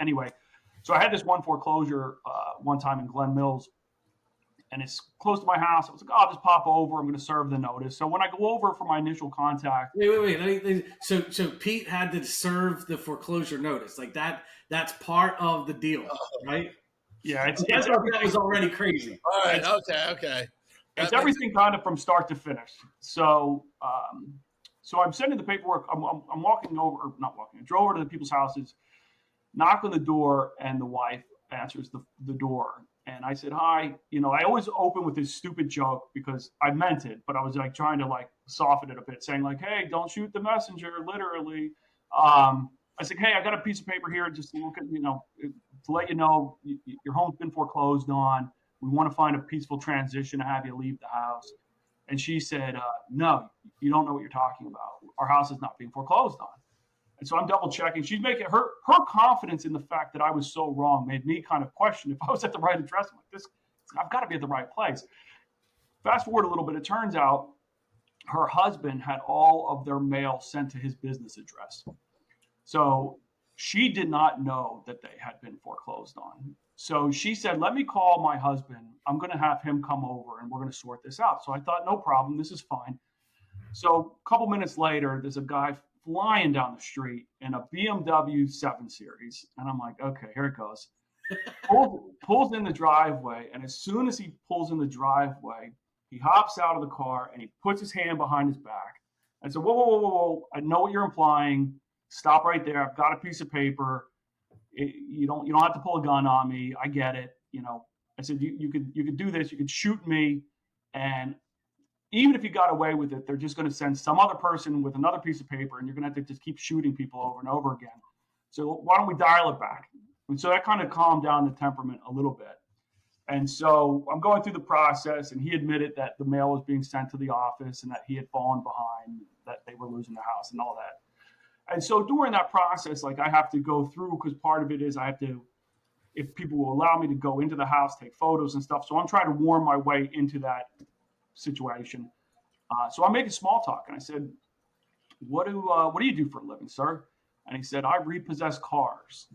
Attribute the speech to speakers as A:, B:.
A: anyway, so I had this one foreclosure one time in Glen Mills, and it's close to my house. I was like, oh, I'll just pop over. I'm going to serve the notice. So when I go over for my initial contact,
B: wait. So Pete had to serve the foreclosure notice, like that. That's part of the deal, right?
A: Yeah,
B: that was already crazy.
C: All right, okay.
A: It's everything kind of from start to finish. So, so I'm sending the paperwork. I'm walking over, or not walking. I drove over to the people's houses, knock on the door, and the wife answers the door. And I said, hi. I always open with this stupid joke because I meant it, but I was like trying to like soften it a bit, saying like, hey, don't shoot the messenger, literally. I said, hey, I got a piece of paper here just to look at, to let you know your home's been foreclosed on. We want to find a peaceful transition to have you leave the house. And she said, no, you don't know what you're talking about. Our house is not being foreclosed on. And so I'm double checking. She's making her confidence in the fact that I was so wrong made me kind of question if I was at the right address. I'm like, I've got to be at the right place. Fast forward a little bit. It turns out her husband had all of their mail sent to his business address. So she did not know that they had been foreclosed on. So she said, let me call my husband. I'm going to have him come over and we're going to sort this out. So I thought, no problem. This is fine. So a couple minutes later, there's a guy flying down the street in a BMW 7 Series. And I'm like, okay, here it goes. Pulls in the driveway. And as soon as he pulls in the driveway, he hops out of the car and he puts his hand behind his back. I said, whoa. I know what you're implying. Stop right there. I've got a piece of paper. You don't have to pull a gun on me. I get it. I said, you could do this. You could shoot me. And even if you got away with it, they're just going to send some other person with another piece of paper and you're going to have to just keep shooting people over and over again. So why don't we dial it back? And so that kind of calmed down the temperament a little bit. And so I'm going through the process, and he admitted that the mail was being sent to the office and that he had fallen behind, that they were losing the house and all that. And so during that process, like I have to go through, because part of it is I have to, if people will allow me to go into the house, take photos and stuff. So I'm trying to worm my way into that situation. So I'm making small talk, and I said, what do you do for a living, sir? And he said, I repossess cars.